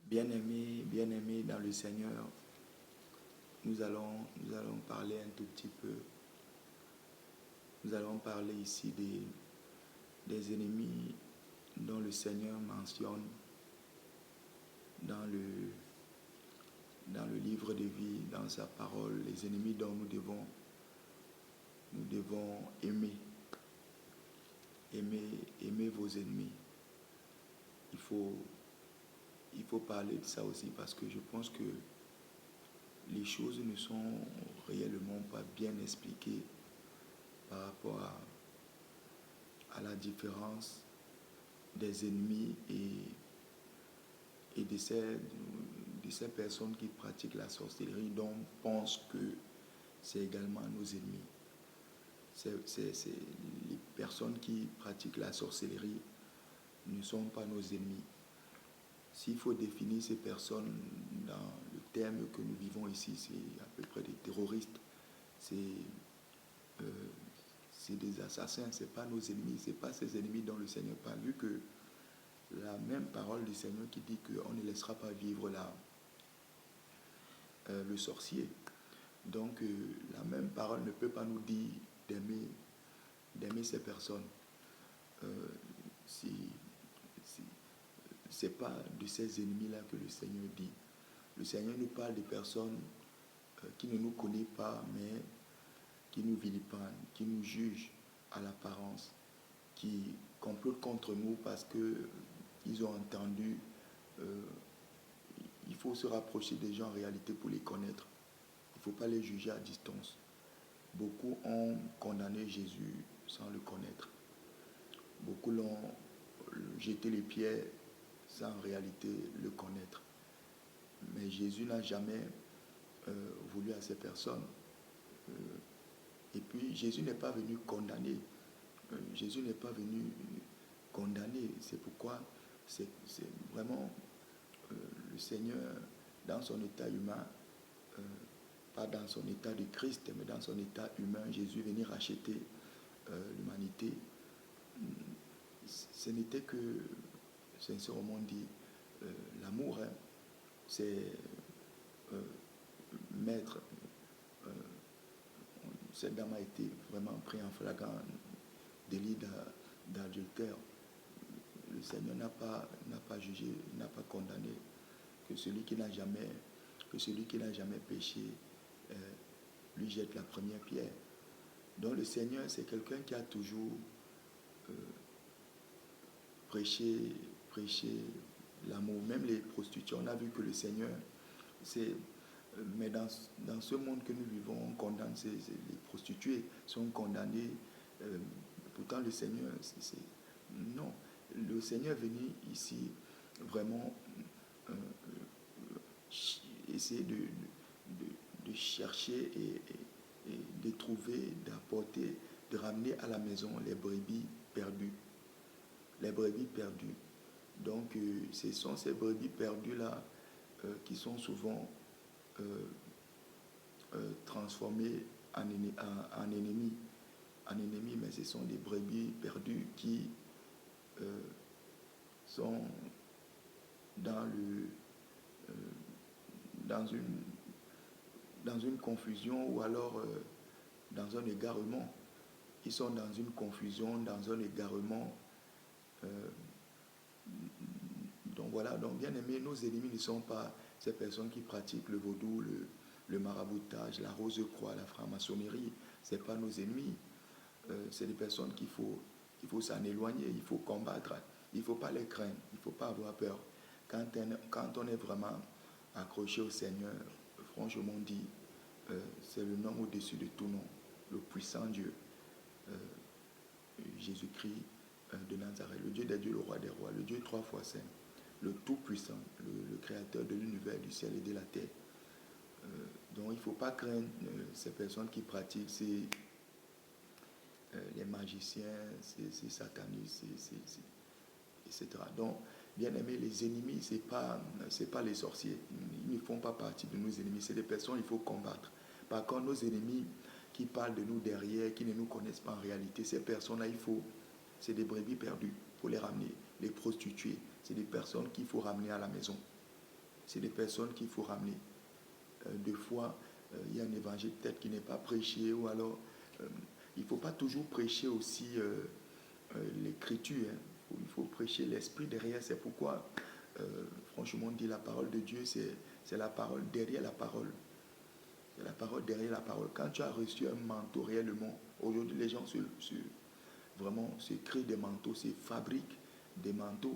Bien-aimés dans le Seigneur, nous allons parler un tout petit peu. Nous allons parler ici des ennemis dont le Seigneur mentionne dans le livre de vie, dans sa parole, les ennemis dont nous devons aimer. Aimer vos ennemis. Il faut parler de ça aussi parce que je pense que les choses ne sont réellement pas bien expliquées par rapport à la différence des ennemis et de ces personnes qui pratiquent la sorcellerie, dont on pense que c'est également nos ennemis. Les personnes qui pratiquent la sorcellerie ne sont pas nos ennemis. S'il faut définir ces personnes dans le terme que nous vivons ici, c'est à peu près des terroristes, c'est des assassins, ce n'est pas nos ennemis, ce n'est pas ces ennemis dont le Seigneur parle, vu que la même parole du Seigneur qui dit qu'on ne laissera pas vivre le sorcier. Donc la même parole ne peut pas nous dire d'aimer ces personnes. C'est pas de ces ennemis-là que le Seigneur dit. Le Seigneur nous parle de personnes qui ne nous connaissent pas, mais qui nous vilipendent, qui nous jugent à l'apparence, qui complotent contre nous parce qu'ils ont entendu. Il faut se rapprocher des gens en réalité pour les connaître. Il ne faut pas les juger à distance. Beaucoup ont condamné Jésus sans le connaître. Beaucoup l'ont jeté les pierres sans en réalité le connaître. Mais Jésus n'a jamais voulu à ces personnes. Et puis Jésus n'est pas venu condamner. Jésus n'est pas venu condamner. C'est pourquoi c'est vraiment le Seigneur, dans son état humain, pas dans son état de Christ, mais dans son état humain, Jésus est venu racheter l'humanité. Ce n'était que, sincèrement dit, l'amour. Hein. C'est maître. Cette dame a été vraiment prise en flagrant délit d'adultère. Le Seigneur n'a pas jugé, n'a pas condamné que celui qui n'a jamais péché lui jette la première pierre. Donc le Seigneur, c'est quelqu'un qui a toujours prêché l'amour. Même les prostituées, on a vu que le Seigneur, mais dans ce monde que nous vivons, on condamne les prostituées, sont condamnées. Pourtant le Seigneur, non. Le Seigneur est venu ici vraiment essayer de chercher et de trouver, d'apporter, de ramener à la maison les brebis perdues. Les brebis perdues. Donc, ce sont ces brebis perdues-là qui sont souvent transformées en ennemis. Mais ce sont des brebis perdues qui sont dans une confusion ou alors dans un égarement. Ils sont dans une confusion, dans un égarement. Donc voilà, donc bien aimé, nos ennemis ne sont pas ces personnes qui pratiquent le vaudou, le maraboutage, la rose-croix, la franc-maçonnerie. Ce n'est pas nos ennemis. C'est des personnes qu'il faut s'en éloigner, il faut combattre. Il ne faut pas les craindre, il ne faut pas avoir peur. Quand on est vraiment accroché au Seigneur, franchement dit, c'est le nom au-dessus de tout nom, le puissant Dieu, Jésus-Christ de Nazareth, le Dieu des dieux, le roi des rois, le Dieu 3 fois saint, le tout-puissant, le créateur de l'univers, du ciel et de la terre. Donc il ne faut pas craindre ces personnes qui pratiquent les magiciens, ces satanistes, etc. Donc, bien aimé, les ennemis, ce n'est pas les sorciers. Ils ne font pas partie de nos ennemis. C'est des personnes qu'il faut combattre. Par contre, nos ennemis qui parlent de nous derrière, qui ne nous connaissent pas en réalité, ces personnes-là, c'est des brebis perdues. Il faut les ramener. Les prostituées, c'est des personnes qu'il faut ramener à la maison. c'est des personnes qu'il faut ramener. Des fois, il y a un évangile peut-être qui n'est pas prêché, ou alors il ne faut pas toujours prêcher aussi l'écriture. Hein. Il faut prêcher l'esprit derrière. C'est pourquoi, franchement, on dit la parole de Dieu, c'est la parole derrière la parole. C'est la parole derrière la parole. Quand tu as reçu un manteau réellement, aujourd'hui les gens vraiment se créent des manteaux, se fabriquent des manteaux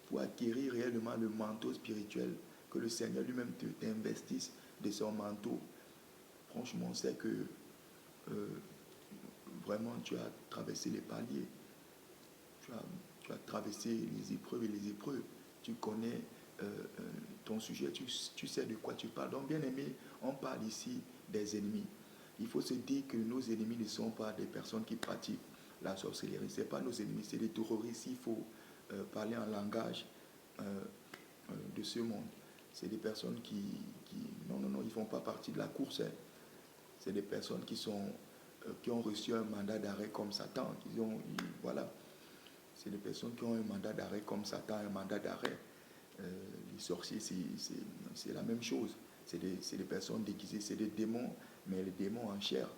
pour acquérir réellement le manteau spirituel, que le Seigneur lui-même t'investisse de son manteau. Franchement, c'est que vraiment tu as traversé les paliers, tu as traversé les épreuves et les épreuves. Tu connais ton sujet, tu sais de quoi tu parles. Donc, bien aimé, on parle ici des ennemis. Il faut se dire que nos ennemis ne sont pas des personnes qui pratiquent la sorcellerie. Ce n'est pas nos ennemis, c'est des terroristes. Il faut parler en langage de ce monde. C'est des personnes non, ils ne font pas partie de la course. Hein. C'est des personnes qui ont reçu un mandat d'arrêt comme Satan. Voilà. C'est des personnes qui ont un mandat d'arrêt comme Satan, un mandat d'arrêt. Les sorciers, c'est la même chose. C'est des personnes déguisées, c'est des démons, mais les démons en chair.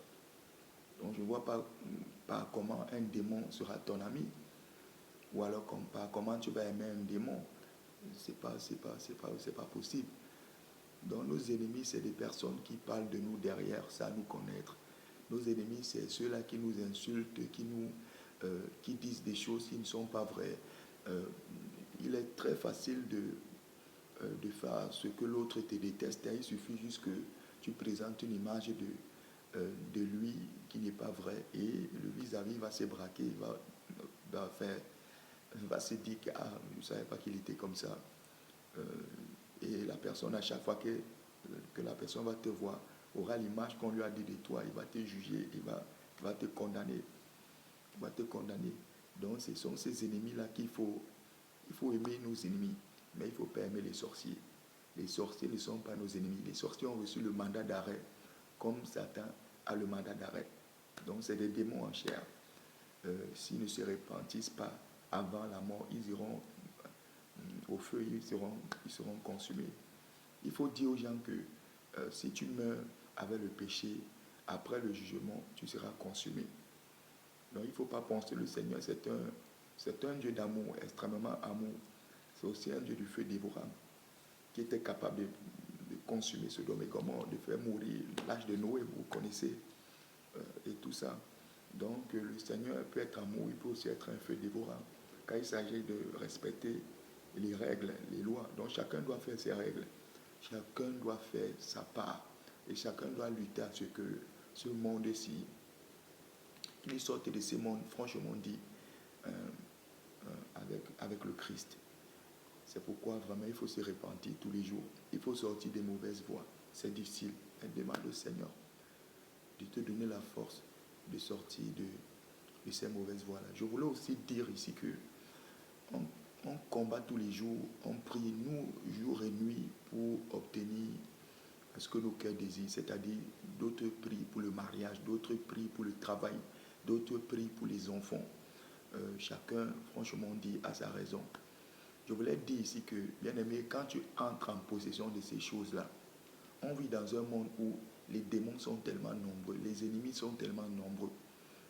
Donc je ne vois pas comment un démon sera ton ami. Ou alors comment tu vas aimer un démon. C'est pas possible. Donc nos ennemis, c'est des personnes qui parlent de nous derrière, sans nous connaître. Nos ennemis, c'est ceux-là qui nous insultent, qui disent des choses qui ne sont pas vraies. Il est très facile de faire ce que l'autre te déteste. Il suffit juste que tu présentes une image de lui qui n'est pas vrai et le vis-à-vis va se braquer, va se dire que je ne savais pas qu'il était comme ça. Et la personne, à chaque fois que la personne va te voir, aura l'image qu'on lui a dit de toi, il va te juger, il va te condamner. Il va te condamner. Donc ce sont ces ennemis-là il faut aimer nos ennemis, mais il ne faut pas aimer les sorciers. Les sorciers ne sont pas nos ennemis. Les sorciers ont reçu le mandat d'arrêt, comme Satan a le mandat d'arrêt. Donc c'est des démons en chair. S'ils ne se repentissent pas avant la mort, ils iront au feu, ils seront consumés. Il faut dire aux gens que si tu meurs avec le péché, après le jugement, tu seras consumé. Donc il ne faut pas penser le Seigneur, c'est un Dieu d'amour, extrêmement amour. C'est aussi un Dieu du feu dévorant, qui était capable de consumer Sodome et Gomorrhe, de faire mourir l'âge de Noé, vous connaissez, et tout ça. Donc le Seigneur peut être amour, il peut aussi être un feu dévorant. Quand il s'agit de respecter les règles, les lois, donc chacun doit faire ses règles. Chacun doit faire sa part. Et chacun doit lutter à ce que ce monde-ci, qu'il sorte de ce monde, franchement dit, avec le Christ. C'est pourquoi vraiment il faut se repentir tous les jours. Il faut sortir des mauvaises voies. C'est difficile. Elle demande au Seigneur de te donner la force de sortir de ces mauvaises voies-là. Je voulais aussi dire ici que on combat tous les jours, on prie, nous, jour et nuit, pour obtenir ce que nos cœurs désirent, c'est-à-dire d'autres prient pour le mariage, d'autres prient pour le travail, d'autres prient pour les enfants. Chacun, franchement, dit à sa raison. Je voulais dire ici que, bien aimé, quand tu entres en possession de ces choses-là, on vit dans un monde où les démons sont tellement nombreux, les ennemis sont tellement nombreux.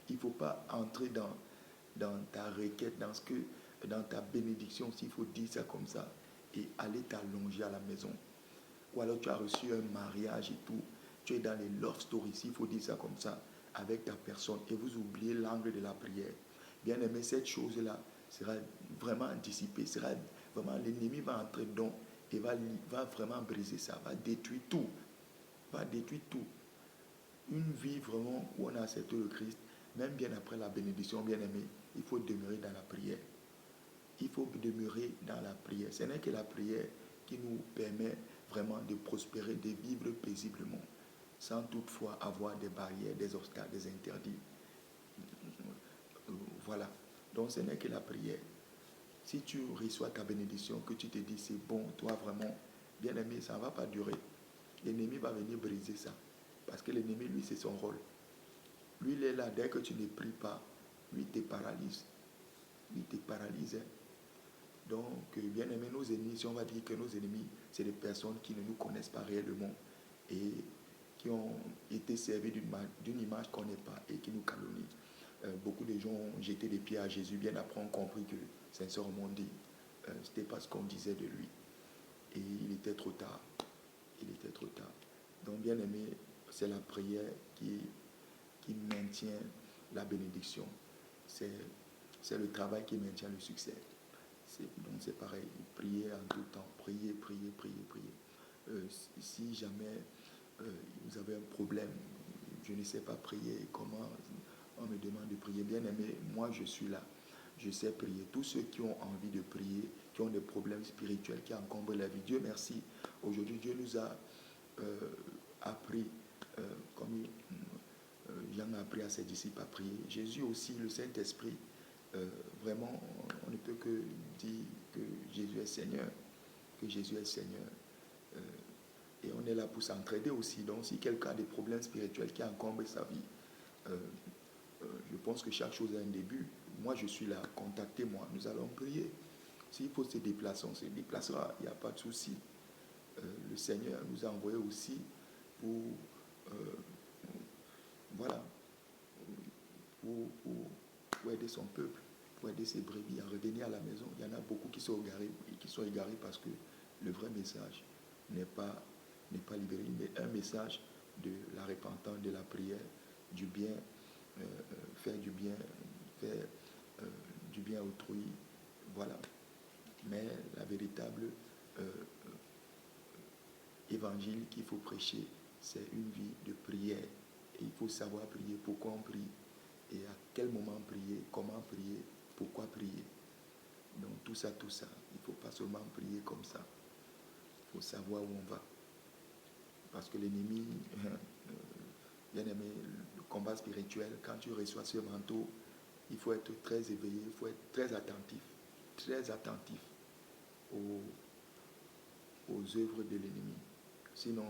Il ne faut pas entrer dans ta requête, dans ta bénédiction, s'il faut dire ça comme ça, et aller t'allonger à la maison. Ou alors tu as reçu un mariage et tout, tu es dans les love stories, s'il faut dire ça comme ça, avec ta personne, et vous oubliez l'angle de la prière. Bien aimé, cette chose-là sera vraiment dissipée, l'ennemi va entrer dedans et va vraiment briser ça, va détruire tout. Une vie vraiment où on a accepté le Christ, même bien après la bénédiction, bien aimé, il faut demeurer dans la prière. Il faut demeurer dans la prière. Ce n'est que la prière qui nous permet vraiment de prospérer, de vivre paisiblement, sans toutefois avoir des barrières, des obstacles, des interdits. Voilà. Donc ce n'est que la prière. Si tu reçois ta bénédiction, que tu te dis c'est bon, toi vraiment, bien aimé, ça ne va pas durer. L'ennemi va venir briser ça. Parce que l'ennemi, lui, c'est son rôle. Lui, il est là, dès que tu ne pries pas, lui, il te paralyse. Lui, il te paralyse. Donc, bien aimé, nos ennemis, si on va dire que nos ennemis, c'est des personnes qui ne nous connaissent pas réellement et qui ont été servis d'une image qu'on n'est pas et qui nous calomnient. Beaucoup de gens ont jeté des pieds à Jésus bien après ont compris que, sincèrement dit, c'était pas ce qu'on disait de lui. Et il était trop tard. Il était trop tard. Donc, bien aimé, c'est la prière qui maintient la bénédiction. C'est le travail qui maintient le succès. Donc c'est pareil, prier en tout temps, prier, prier, prier, prier. Si jamais vous avez un problème, je ne sais pas prier, comment on me demande de prier, bien aimé, moi je suis là, je sais prier. Tous ceux qui ont envie de prier, qui ont des problèmes spirituels, qui encombrent la vie, Dieu merci. Aujourd'hui, Dieu nous a appris, comme Jean a appris à ses disciples à prier. Jésus aussi, le Saint-Esprit, vraiment, on ne peut que dire que Jésus est Seigneur, que Jésus est Seigneur. Et on est là pour s'entraider aussi. Donc, si quelqu'un a des problèmes spirituels qui encombrent sa vie, je pense que chaque chose a un début. Moi, je suis là, contactez-moi, nous allons prier. S'il faut se déplacer, on se déplacera, il n'y a pas de souci. Le Seigneur nous a envoyés aussi pour, voilà, pour aider son peuple, pour aider ses brebis à revenir à la maison. Il y en a beaucoup qui sont égarés parce que le vrai message n'est pas libéré, mais un message de la repentance, de la prière, du bien, faire du bien, faire du bien autrui, voilà. Mais la véritable évangile qu'il faut prêcher, c'est une vie de prière. Et il faut savoir prier, pourquoi on prie, et à quel moment prier, comment prier, pourquoi prier. Donc tout ça, il ne faut pas seulement prier comme ça. Il faut savoir où on va. Parce que l'ennemi, bien aimé, le combat spirituel, quand tu reçois ce manteau, il faut être très éveillé, il faut être très attentif aux œuvres de l'ennemi. Sinon,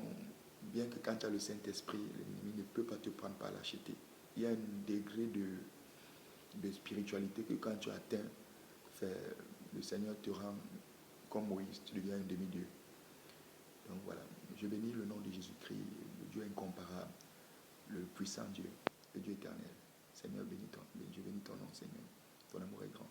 bien que quand tu as le Saint-Esprit, l'ennemi ne peut pas te prendre par lâcheté. Il y a un degré de spiritualité que quand tu atteins, le Seigneur te rend comme Moïse, tu deviens un demi-dieu. Donc voilà, je bénis le nom de Jésus-Christ, le Dieu incomparable, le puissant Dieu, le Dieu éternel. Seigneur, je bénis ton nom, Seigneur. Ton amour est grand.